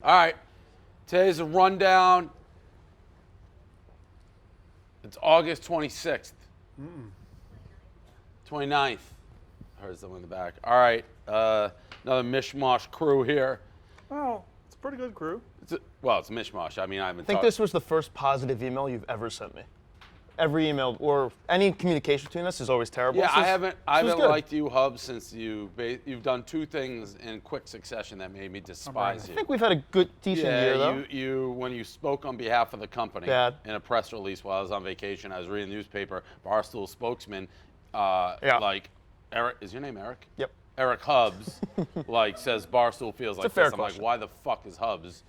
All right, today's a rundown. It's August 26th. 29th. I heard someone in the back. All right, another mishmash crew here. Well, it's a pretty good crew. It's a mishmash. I mean, I haven't I think this was the first positive email you've ever sent me. Every email or any communication between us is always terrible. Yeah, I haven't liked you, Hub, since you've done two things in quick succession that made me despise you. I think we've had a decent year, though. you when you spoke on behalf of the company in a press release while I was on vacation, I was reading the newspaper. Barstool spokesman, like Eric, is your name Eric? Yep. Eric Hubbs, like says Barstool feels like this. I'm like, why the fuck is Hubbs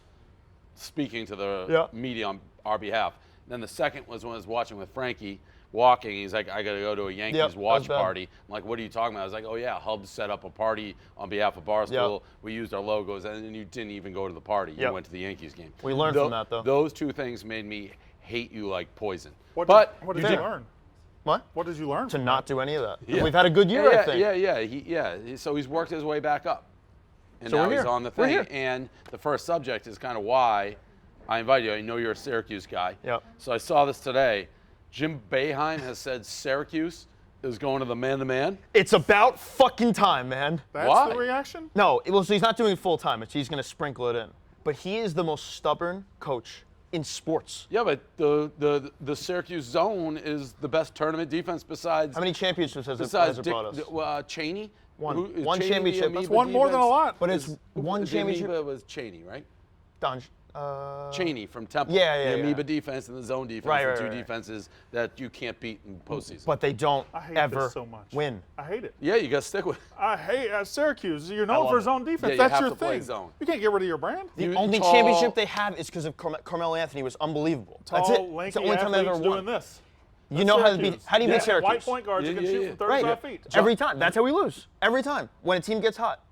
speaking to the media on our behalf? Then the second was when I was watching with Frankie walking. He's like, I got to go to a Yankees watch party. I'm like, what are you talking about? I was like, oh, yeah, Hubbs set up a party on behalf of Barstool. We used our logos, and then you didn't even go to the party. You went to the Yankees game. We learned from that, though. Those two things made me hate you like poison. What did you learn? What? What did you learn? To not do any of that. Yeah. We've had a good year, I think. So he's worked his way back up. And so now we're he's here. on the thing. And the first subject is kind of why I invite you. I know you're a Syracuse guy. Yep. So I saw this today. Jim Boeheim has said Syracuse is going to the man-to-man. It's about fucking time, man. That's the reaction? No, so he's not doing it full time. He's going to sprinkle it in. But he is the most stubborn coach in sports. Yeah, but the Syracuse zone is the best tournament defense besides. How many championships has it brought us? Cheney. One championship. That's one more than a lot. But it's one championship. The amoeba was Cheney, right? Cheney from Temple. The amoeba defense and the zone defense, two defenses that you can't beat in postseason. But they don't ever win. I hate it. Yeah, you got to stick with it. I hate Syracuse. You're known for zone defense. Yeah, that's your play thing. Zone. You can't get rid of your brand. The only championship they have is because of Carmelo Anthony was unbelievable. That's it. Lanky it's the only time they ever won. doing this. You know how to beat Syracuse. White point guards that can shoot from 35 feet. Every time. That's how we lose. Every time. When a team gets hot.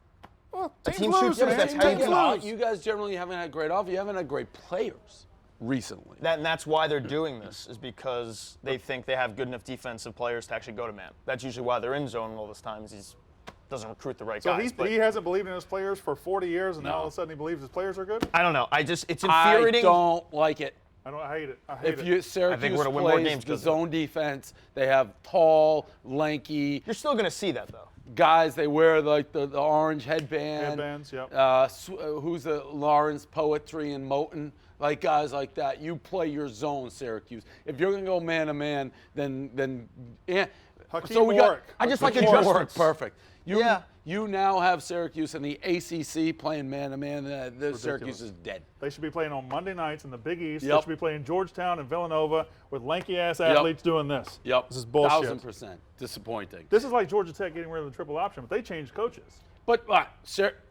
Well, a team shoots first. That's how you lose. You guys generally haven't had great offense. You haven't had great players recently. And that's why they're doing this, is because they think they have good enough defensive players to actually go to man. That's usually why they're in zone all this time. Is he doesn't recruit the right guys. So he hasn't believed in his players for 40 years, and now all of a sudden he believes his players are good? I don't know. It's infuriating. I don't like it. I hate it. If Syracuse plays the zone defense, they have tall, lanky. You're still going to see that, though. Guys, they wear like the orange headband. Headbands, yep. Who's the Lawrence Poetry and Moten? Like guys like that. You play your zone, Syracuse. If you're gonna go man to man, then yeah. So we got. I just like adjustments. Perfect. You now have Syracuse in the ACC playing man to man. Syracuse is dead. They should be playing on Monday nights in the Big East. They should be playing Georgetown and Villanova with lanky ass athletes doing this. Yep. This is bullshit. 1000% disappointing. This is like Georgia Tech getting rid of the triple option, but they changed coaches. But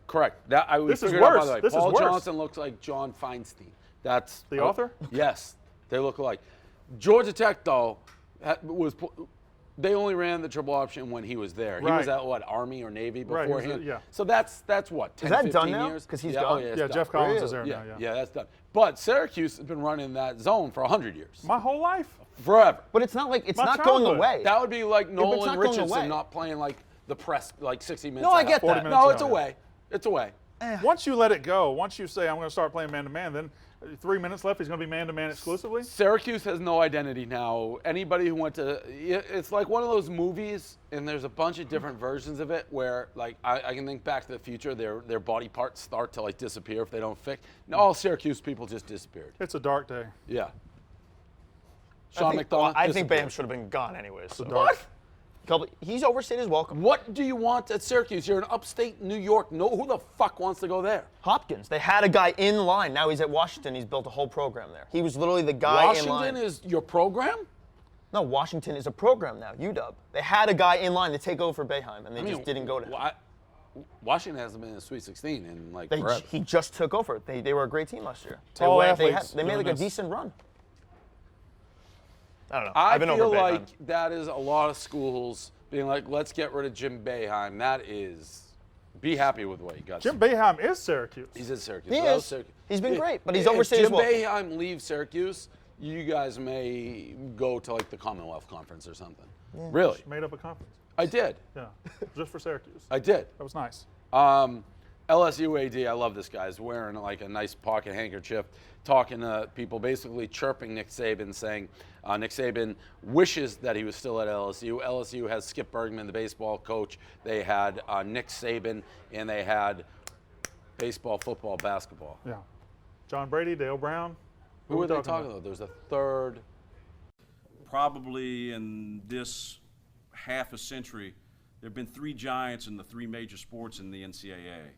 correct. This is worse. By the way. This Paul is worse. Johnson looks like John Feinstein. That's the author. Yes, they look alike. Georgia Tech though they only ran the triple option when he was there. He was at Army or Navy beforehand. Yeah. So that's what 10, is that 15 done now? years. Because he's gone. Yeah, Jeff Collins is there now. Yeah, that's done. But Syracuse has been running that zone for 100 years. My whole life. Forever. But it's not like it's My not childhood. going away. That would be like Nolan not going away. Richardson not playing like the press like 60 minutes. No, I get that. No, it's away. It's away. Once you let it go, once you say I'm going to start playing man-to-man, then 3 minutes left, he's going to be man-to-man exclusively? Syracuse has no identity now. Anybody who went to – it's like one of those movies, and there's a bunch of different versions of it where, like, I can think Back to the Future, their body parts start to, like, disappear if they don't fix. No, all Syracuse people just disappeared. It's a dark day. Yeah. Sean McDonough I think Bam should have been gone anyways. So. What? He's overstayed his welcome. What do you want at Syracuse? You're in upstate New York. No, who the fuck wants to go there? Hopkins. They had a guy in line. Now he's at Washington. He's built a whole program there. He was literally the guy in line. Washington is your program? No, Washington is a program now, UW. They had a guy in line to take over for Boeheim, and they just didn't go to him. Washington hasn't been in the Sweet 16 in like forever. He just took over. They were a great team last year. They made like a decent run. I don't know. I feel like that is a lot of schools being like, let's get rid of Jim Boeheim. That is, be happy with what he got. Jim Boeheim is Syracuse. He's in Syracuse. He is. He's been great, but he's overstayed his welcome. If Jim Boeheim leaves Syracuse, you guys may go to like the Commonwealth Conference or something. Yeah. Really? Made up a conference. I did. Yeah, just for Syracuse. I did. That was nice. LSU AD, I love this guy. He's wearing like a nice pocket handkerchief, talking to people, basically chirping Nick Saban, saying Nick Saban wishes that he was still at LSU. LSU has Skip Bergman, the baseball coach. They had Nick Saban, and they had baseball, football, basketball. Yeah. John Brady, Dale Brown. Who were they talking about? There's a third. Probably in this half a century, there have been 3 giants in the 3 major sports in the NCAA.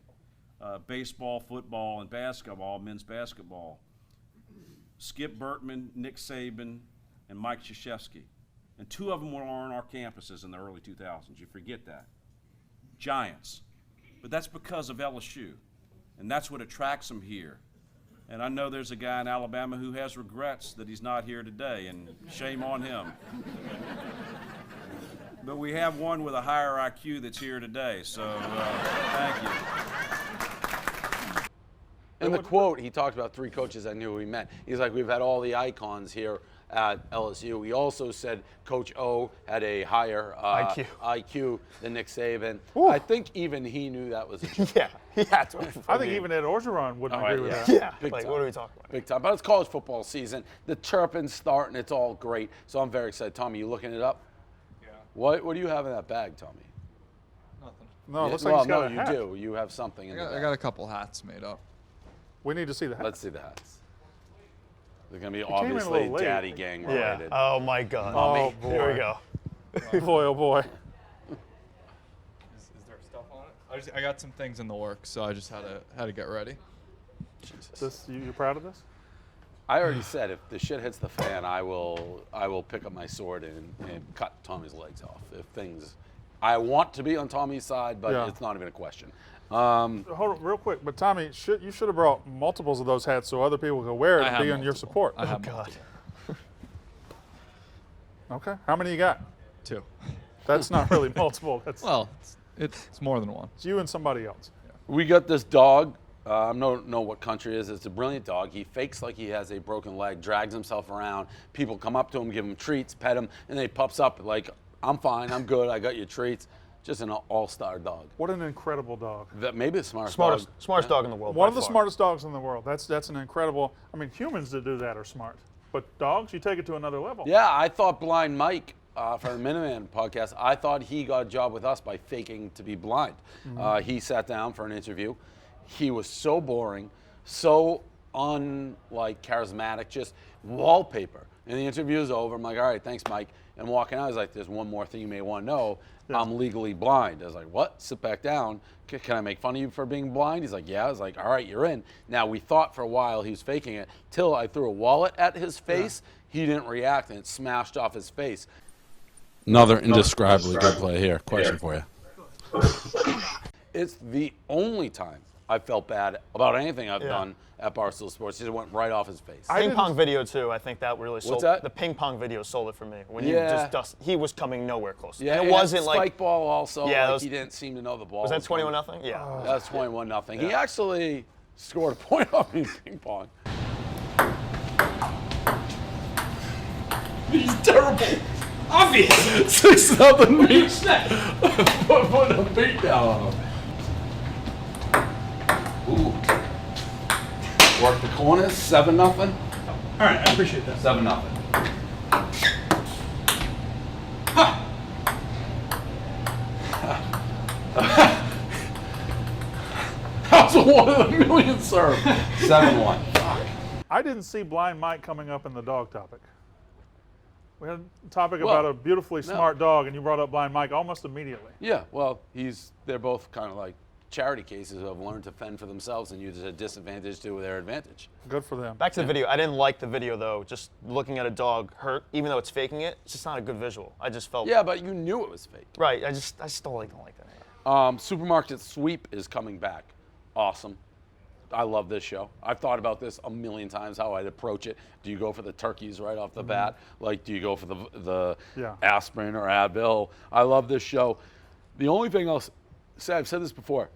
Baseball, football, and basketball, men's basketball. Skip Bertman, Nick Saban, and Mike Krzyzewski. And 2 of them were on our campuses in the early 2000s. You forget that. Giants. But that's because of LSU. And that's what attracts them here. And I know there's a guy in Alabama who has regrets that he's not here today, and shame on him. But we have one with a higher IQ that's here today, so thank you. In the quote, he talked about 3 coaches I knew he meant. He's like, we've had all the icons here at LSU. He also said Coach O had a higher IQ than Nick Saban. Ooh. I think even he knew that was a joke. Yeah, he had to. I think even Ed Orgeron wouldn't agree with that. Yeah, big like time. What are we talking about? Big time. But it's college football season. The chirping's starting. It's all great. So I'm very excited. Tommy, you looking it up? Yeah. What do you have in that bag, Tommy? Nothing. No, it looks like he's got a hat. You do. You have something in the bag. I got a couple hats made up. We need to see the hat. Let's see the hats. They're going to be came in a obviously little late. daddy gang Yeah. related. Oh my God. Oh boy. Here we go. Boy, oh boy. Is there stuff on it? I got some things in the works, so I just had to get ready. Jesus. You proud of this? I already said if the shit hits the fan, I will pick up my sword and cut Tommy's legs off. If things, I want to be on Tommy's side, but it's not even a question. Hold on, real quick. But Tommy, you should have brought multiples of those hats so other people could wear it and be in your support. I have God. Okay. How many you got? 2. That's not really multiple. That's Well, it's more than one. it's you and somebody else. We got this dog. I don't know what country it is. It's a brilliant dog. He fakes like he has a broken leg, drags himself around. People come up to him, give him treats, pet him, and then he pups up like, I'm fine, I'm good, I got your treats. Just an all-star dog. What an incredible dog. Maybe the smartest dog. Smartest dog in the world. One of the smartest dogs in the world. That's an incredible. I mean, humans that do that are smart, but dogs, you take it to another level. Yeah, I thought Blind Mike for the Minuteman podcast, I thought he got a job with us by faking to be blind. He sat down for an interview. He was so boring, so charismatic, just wallpaper. And the interview is over. I'm like, all right, thanks, Mike. And walking out, I was like, there's one more thing you may want to know. Yeah. I'm legally blind. I was like, what? Sit back down. Can I make fun of you for being blind? He's like, yeah. I was like, all right, you're in. Now, we thought for a while he was faking it till I threw a wallet at his face. Yeah. He didn't react, and it smashed off his face. Another indescribably good play here. Question for you. It's the only time I felt bad about anything I've done at Barstool Sports. It went right off his face. Ping pong video too. I think that really sold. What's that? The ping pong video sold it for me. When he was coming nowhere close. Yeah, and it wasn't spike like ball also. Yeah, he didn't seem to know the ball. Was that 21-0? Yeah. That was 21-0. Yeah. He actually scored a point off me in ping pong. He's terrible. Obvious. 6-0 beat. Put a beat down on him. Ooh. Work the corners, 7-0. All right, I appreciate that. 7-0. Ha! That was a 1 in a million serve. 7-1. I didn't see Blind Mike coming up in the dog topic. We had a topic about a beautifully smart dog, and you brought up Blind Mike almost immediately. Yeah, well, they're both kind of like charity cases who have learned to fend for themselves and use a disadvantage to their advantage. Good for them. Back to the video. I didn't like the video though. Just looking at a dog hurt, even though it's faking it, it's just not a good visual. I just felt. Yeah, but you knew it was fake. Right. I still don't like that. Supermarket Sweep is coming back. Awesome. I love this show. I've thought about this a million times, how I'd approach it. Do you go for the turkeys right off the bat? Like, do you go for the aspirin or Advil? I love this show. The only thing I'll say, I've said this before,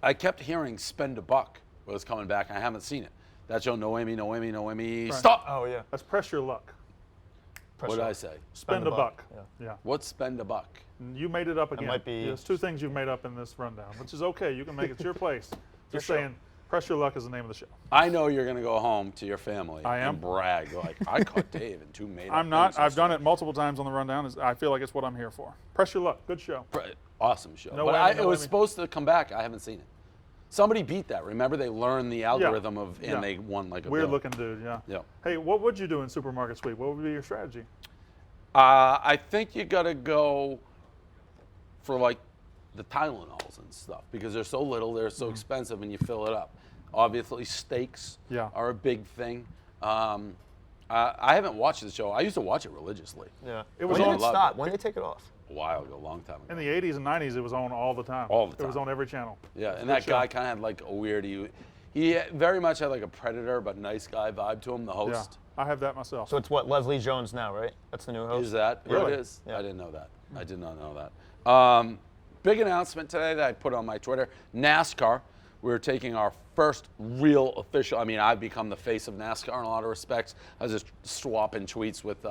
I kept hearing Spend a Buck was coming back. I haven't seen it. That show, Noemi, Right. stop! Oh, yeah. Let's press your luck. What did I say? Spend a buck. Yeah. What's spend a buck? You made it up again. It might be. There's two things you've made up in this rundown, which is okay. You can make it your place. Just saying, Press Your Luck is the name of the show. I know you're going to go home to your family and brag. Like, I caught Dave in 2 made-up I'm not. I've done it multiple times on the rundown. I feel like it's what I'm here for. Press Your Luck. Good show. Awesome show. No but whammy, it was supposed to come back. I haven't seen it. Somebody beat that. Remember, they learned the algorithm and they won like a weird-looking dude, yeah. Hey, what would you do in Supermarket Sweep? What would be your strategy? I think you got to go for like the Tylenols and stuff because they're so little, they're so expensive, and you fill it up. Obviously, steaks are a big thing. I haven't watched the show. I used to watch it religiously. Yeah. When did it stop? When did they take it off? A while ago, a long time ago. In the 80s and 90s, it was on all the time. All the time. It was on every channel. Yeah, and that guy kind of had like a weird, he very much had like a predator but nice guy vibe to him, the host. Yeah, I have that myself. So it's what, Leslie Jones now, right? That's the new host? Is that really? What it is? Yeah. I didn't know that. I did not know that. Big announcement today that I put on my Twitter. NASCAR, we're taking our first real official, I've become the face of NASCAR in a lot of respects. I was just swapping tweets with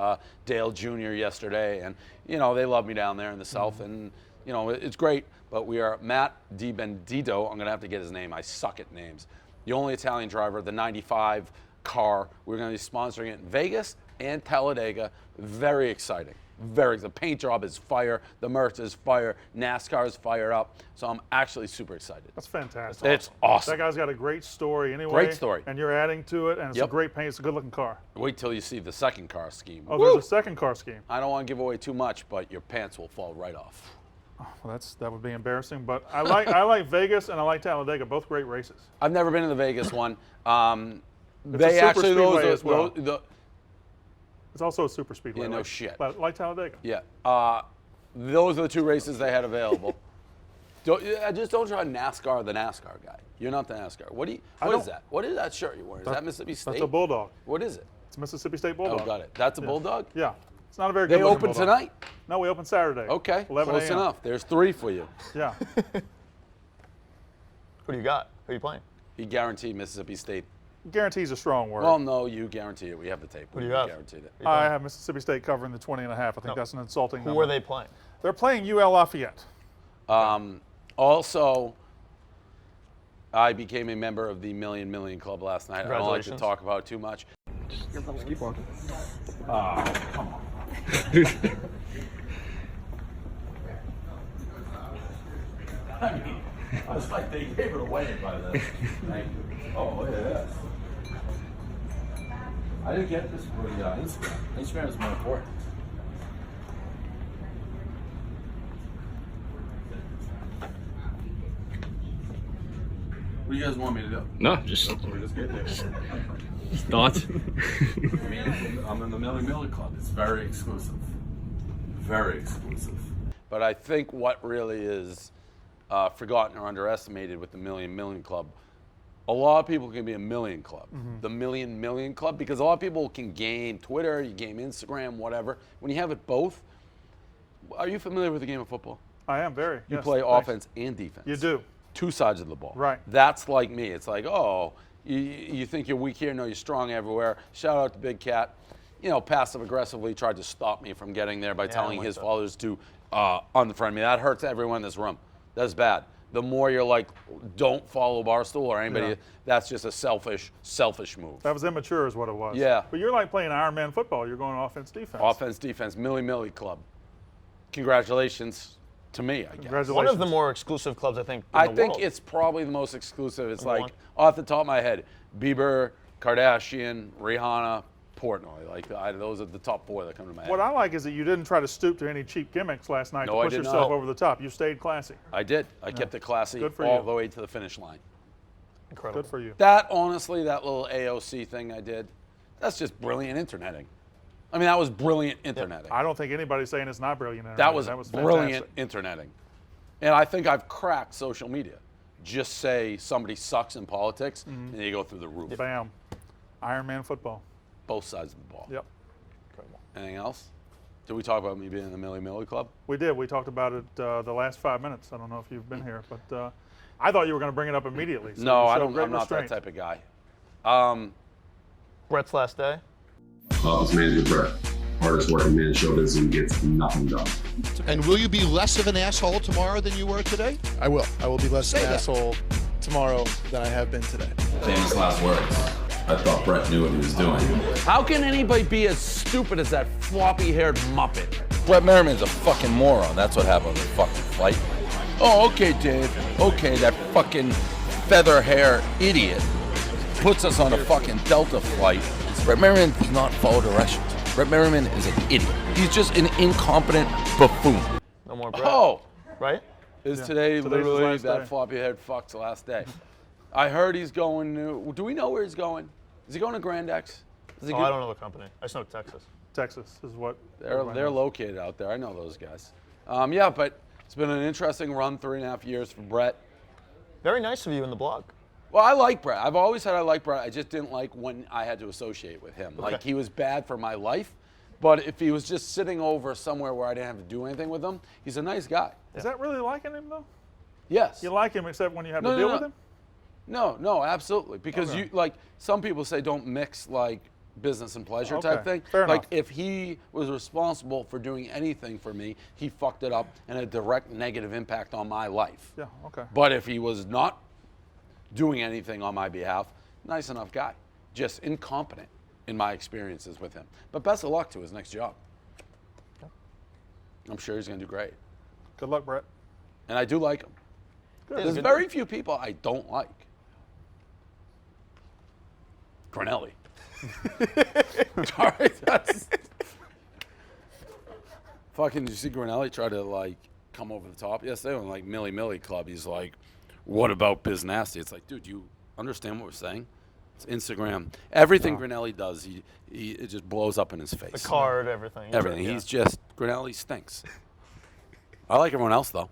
Dale Jr. yesterday, and, they love me down there in the South, and, it's great, but we are Matt DiBendito. I'm going to have to get his name. I suck at names. The only Italian driver, the 95 car. We're going to be sponsoring it in Vegas and Talladega. Very exciting. The paint job is fire. The merch is fire. NASCAR is fired up. So I'm actually super excited. That's fantastic. It's awesome. That guy's got a great story anyway. Great story. And you're adding to it, and it's a great paint. It's a good-looking car. Wait till you see the second car scheme. Oh, there's a second car scheme. I don't want to give away too much, but your pants will fall right off. Oh, well, that would be embarrassing. But I like Vegas and I like Talladega. Both great races. I've never been to the Vegas one. They actually It's also a super speedway. Yeah, no shit. But like Talladega. Yeah. Those are the two races they had available. Just don't try NASCAR, the NASCAR guy. You're not the NASCAR. What is that? What is that shirt you're wearing? Is that Mississippi State? That's a Bulldog. What is it? It's a Mississippi State Bulldog. Oh, got it. That's a Bulldog? Yeah. It's not a very good They open Bulldog. tonight? No, we open Saturday. Okay, 11 close a.m. enough. There's 3 for you. Yeah. Who do you got? Who are you playing? He guaranteed Mississippi State. Guarantee's a strong word. Well, no, you guarantee it. We have the tape. Who do you have? Guaranteed it. I have Mississippi State covering the 20 and a half. I think that's an insulting number. Who are they playing? They're playing UL Lafayette. Also, I became a member of the Million Club last night. I don't like to talk about it too much. Just keep walking. Oh, come on. I was like, they gave it away by the. Thank you. Oh, look at this. I didn't get this for Instagram. Instagram is more important. What do you guys want me to do? No, just We're just getting there. thoughts. I'm in the Milli Club. It's very exclusive. Very exclusive. But I think what really is forgotten or underestimated with the Million Club, a lot of people can be a Million Club. The Million Club, because a lot of people can game Twitter, you game Instagram, whatever. When you have it both, are you familiar with the game of football? I am very. You play offense and defense. You do. 2 sides of the ball. Right. That's like me. It's like, oh, you think you're weak here, no, you're strong everywhere. Shout out to Big Cat. Passive aggressively tried to stop me from getting there by telling his followers to unfriend me. That hurts everyone in this room. That's bad. The more you're like, don't follow Barstool or anybody, that's just a selfish move. That was immature is what it was. Yeah. But you're like playing Iron Man football. You're going offense, defense. Offense, defense, Milli Club. Congratulations to me, I guess. Congratulations. One of the more exclusive clubs, I think, in I the think world. it's probably the most exclusive. It's Number like, one. off the top of my head, Bieber, Kardashian, Rihanna, Portnoy. Like, those are the top 4 that come to my head. What I like is that you didn't try to stoop to any cheap gimmicks last night No, to I push did yourself not. over the top. You stayed classy. I did. I kept it classy Good for all you. the way to the finish line. Incredible. Good for you. That, honestly, that little AOC thing I did, that's just brilliant interneting. That was brilliant interneting. I don't think anybody's saying it's not brilliant. That was brilliant fantastic. interneting. And I think I've cracked social media. Just say somebody sucks in politics, and you go through the roof. Bam. Iron Man football. Both sides of the ball. Yep. Anything else? Did we talk about me being in the Milli Club? We did. We talked about it the last 5 minutes. I don't know if you've been here, but I thought you were going to bring it up immediately. So No, you I showed don't. great I'm not that restraint. type of guy. Brett's last day. It's amazing, Brett. hardest working man in show business and gets nothing done. And will you be less of an asshole tomorrow than you were today? I will. I will be less of an asshole tomorrow than I have been today. Famous last words. I thought Brett knew what he was doing. How can anybody be as stupid as that floppy-haired muppet? Brett Merriman's a fucking moron. That's what happened in the fucking flight. Oh, okay, Dave. Okay, that fucking feather hair idiot puts us on a fucking Delta flight. Brett Merriman does not follow directions. Brett Merriman is an idiot. He's just an incompetent buffoon. No more Brett. Oh! Right? Is today literally his that day. floppy-haired fuck's last day? I heard he's going to. Do we know where he's going? Is he going to Grand X? I don't know the company. I just know Texas. Texas is what. They're located out there. I know those guys. Yeah, but it's been an interesting run, 3.5 years for Brett. Very nice of you in the blog. Well, I like Brett. I've always said I like Brett. I just didn't like when I had to associate with him. Okay. Like, he was bad for my life. But if he was just sitting over somewhere where I didn't have to do anything with him, he's a nice guy. Is that really liking him though? Yes. You like him except when you have to deal with him? No, absolutely. Because you like some people say don't mix like business and pleasure type thing. Fair like enough. if he was responsible for doing anything for me, he fucked it up and had a direct negative impact on my life. Yeah, okay. But if he was not doing anything on my behalf, nice enough guy. Just incompetent in my experiences with him. But best of luck to his next job. I'm sure he's going to do great. Good luck, Brett. And I do like him. Good. There's very few people I don't like. Grinelli. All right, that's... Fucking, did you see Grinelli try to, like, come over the top yesterday on, like, Milli Club? He's like, what about Biz Nasty? It's like, dude, you understand what we're saying? It's Instagram. Everything Grinelli does, it just blows up in his face. The card, everything. Everything. Yeah. He's just, Grinelli stinks. I like everyone else, though.